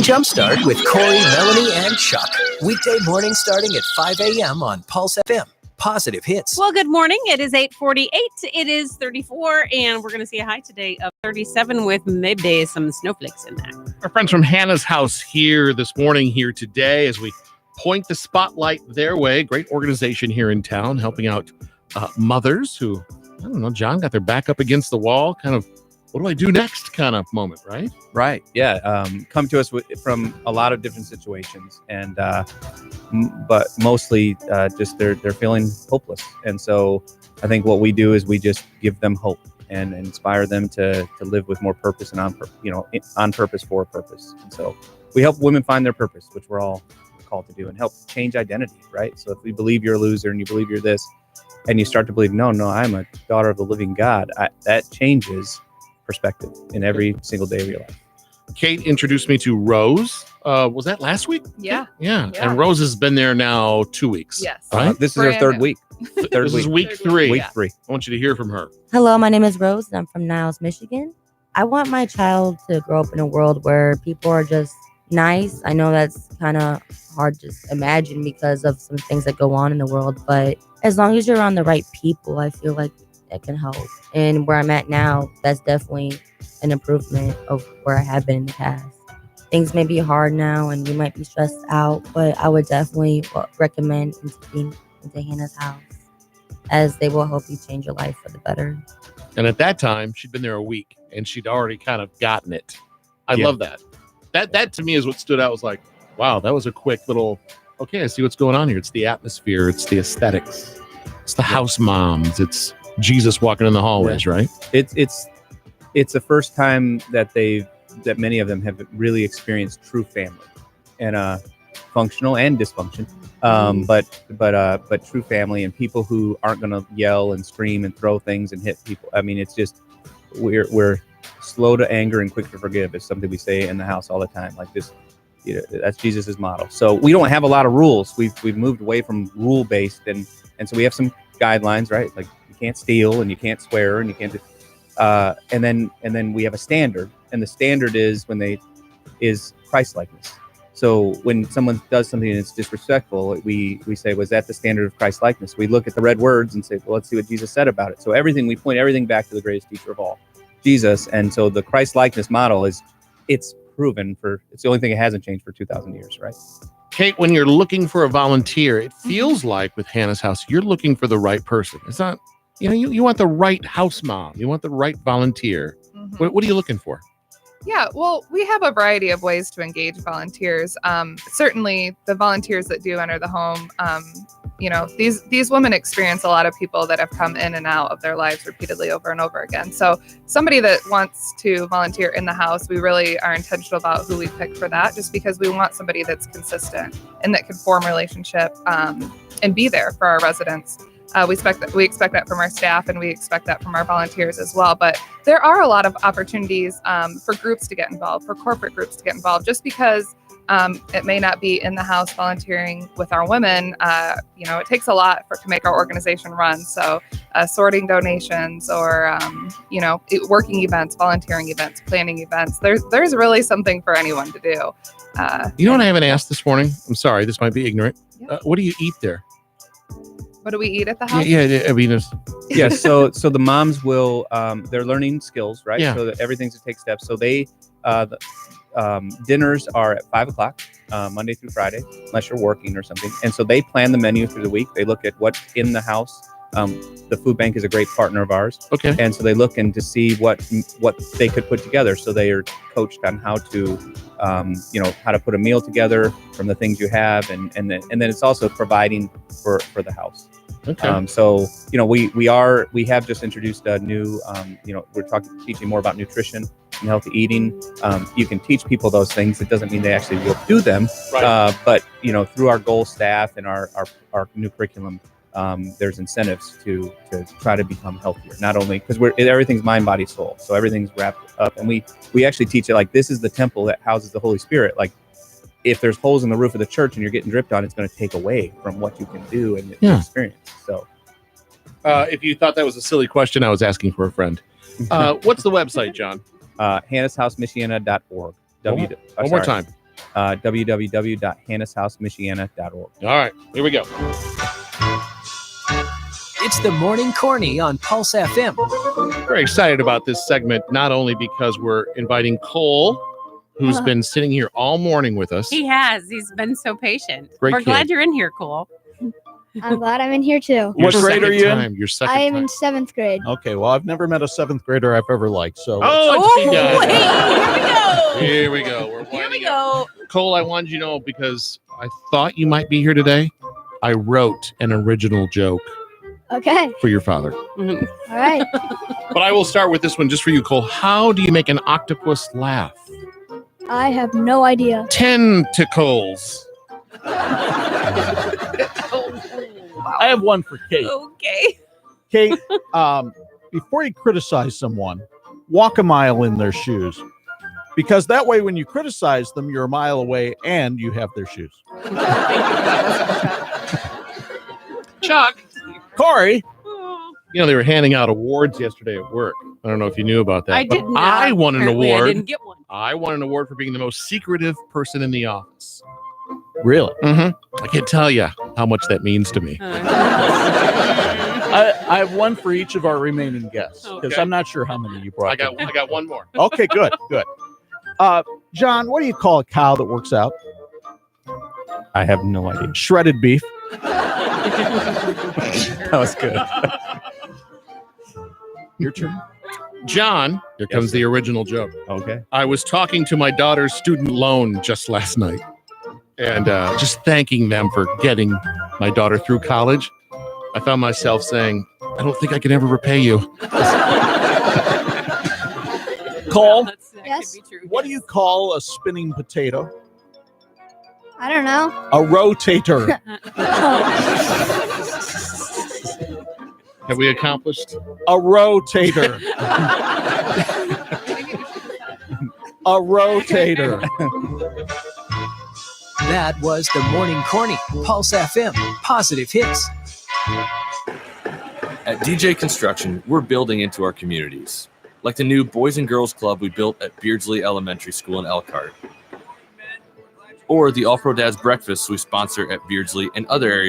Morning Jumpstart with Corny, Melanie, and Chuck. Weekday morning starting at 5 a.m. on Pulse FM. Positive hits. Well, good morning. It is 8:48. It is 34, and we're going to see a high today of 37 with maybe some snowflakes in there. Our friends from Hannah's House here this morning, here today, as we point the spotlight their way. Great organization here in town, helping out mothers who, I don't know, John, got their back up against the wall, kind of, what do I do next kind of moment, right? Right. Yeah. Come to us from a lot of different situations, and but mostly just they're feeling hopeless. And so I think what we do is we just give them hope and inspire them to live with more purpose and on purpose for a purpose. And so we help women find their purpose, which we're all called to do, and help change identity. Right. So if we believe you're a loser and you believe you're this, and you start to believe, no, I'm a daughter of the living God, that changes perspective in every single day of your life. Kate introduced me to Rose. Was that last week? Yeah. And Rose has been there now 2 weeks. Yes. Right? This is her third week. This is week three. Week 3. I want you to hear from her. Hello, my name is Rose, and I'm from Niles, Michigan. I want my child to grow up in a world where people are just nice. I know that's kind of hard to imagine because of some things that go on in the world, but as long as you're around the right people, I feel like that can help. And where I'm at now, that's definitely an improvement of where I have been in the past. Things may be hard now and you might be stressed out, but I would definitely recommend being into Hannah's House, as they will help you change your life for the better. And at that time, she'd been there a week and she'd already kind of gotten it. I love that. That to me is what stood out. Was like, wow, that was a quick little, okay, I see what's going on here. It's the atmosphere. It's the aesthetics. It's the house moms. It's Jesus walking in the hallways, right? It's the first time that many of them have really experienced true family, and functional and dysfunction, but true family, and people who aren't going to yell and scream and throw things and hit people. I mean, it's just we're slow to anger and quick to forgive is something we say in the house all the time. Like this, that's Jesus's model. So we don't have a lot of rules. We've moved away from rule based, and so we have some guidelines, right? Like, you can't steal and you can't swear and you can't and then we have a standard, and the standard is is Christ-likeness. So when someone does something that's disrespectful, we say, was that the standard of Christ-likeness? We look at the red words and say, well, let's see what Jesus said about it. So we point everything back to the greatest teacher of all, Jesus. And so the Christ-likeness model it's proven it's the only thing that hasn't changed for 2,000 years, right? Kate, when you're looking for a volunteer, it feels like with Hannah's House, you're looking for the right person. It's not, you want the right house mom. You want the right volunteer. Mm-hmm. What are you looking for? Yeah, well, we have a variety of ways to engage volunteers. Certainly the volunteers that do enter the home, these women experience a lot of people that have come in and out of their lives repeatedly over and over again. So somebody that wants to volunteer in the house, we really are intentional about who we pick for that, just because we want somebody that's consistent and that can form relationship and be there for our residents. We expect that from our staff, and we expect that from our volunteers as well. But there are a lot of opportunities for groups to get involved, for corporate groups to get involved. Just because it may not be in the house volunteering with our women, it takes a lot to make our organization run. So sorting donations, or working events, volunteering events, planning events. There's really something for anyone to do. You know what I haven't asked this morning? I'm sorry, this might be ignorant. Yeah. What do you eat there? What do we eat at the house? Yeah. I mean, So the moms will they're learning skills, right? Yeah. So that everything's to take steps. So they dinners are at 5:00 Monday through Friday, unless you're working or something. And so they plan the menu through the week. They look at what's in the house. The food bank is a great partner of ours. Okay. And so they look in to see what they could put together. So they are coached on how to how to put a meal together from the things you have, and then it's also providing for the house. Okay. So we have just introduced a new we're teaching more about nutrition and healthy eating. You can teach people those things. It doesn't mean they actually will do them. Right. But through our goal staff and our new curriculum, there's incentives to try to become healthier. Not only because everything's mind, body, soul. So everything's wrapped up, and we actually teach it like this is the temple that houses the Holy Spirit. Like, if there's holes in the roof of the church and you're getting dripped on, it's going to take away from what you can do and the experience. So, if you thought that was a silly question, I was asking for a friend. What's the website, John? Hannah'sHouseMichiana.org. One more time. www.hannahshousemichiana.org. All right, here we go. It's the Morning Corny on Pulse FM. Very excited about this segment, not only because we're inviting Cole, who's been sitting here all morning with us. He has. He's been so patient. Great We're kid. glad you're in here, Cole. I'm glad I'm in here too. Your What grade second are you in? time, Your second I am time. in 7th grade. Okay, well, I've never met a 7th grader I've ever liked. So Oh, it's Oh, begun. hey, Here we go. We're here we winding go. up. Cole, I wanted you to know because I thought you might be here today. I wrote an original joke Okay. for your father. All right. But I will start with this one just for you, Cole. How do you make an octopus laugh? I have no idea. Tentacles. I have one for Kate. Okay. Kate, before you criticize someone, walk a mile in their shoes. Because that way, when you criticize them, you're a mile away and you have their shoes. Chuck. Corey, You know, they were handing out awards yesterday at work. I don't know if you knew about that. I but did not. I won an Apparently I award. didn't get one. I won an award for being the most secretive person in the office. really? Mm-hmm. I can't tell you how much that means to me. I have one for each of our remaining guests because Okay. I'm not sure how many you brought. I got one more. Okay, good. John, what do you call a cow that works out? I have no idea. Shredded beef. That was good. Your turn. John, here comes the original joke. Okay. I was talking to my daughter's student loan just last night and just thanking them for getting my daughter through college. I found myself saying, I don't think I can ever repay you. Cole, That Yes? could be true. what do you call a spinning potato? I don't know. A rotator. Have we accomplished? A rotator. A rotator. That was the Morning Corny. Pulse FM. Positive hits. At DJ Construction, we're building into our communities, like the new Boys and Girls Club we built at Beardsley Elementary School in Elkhart, or the All-Pro Dads Breakfast we sponsor at Beardsley and other areas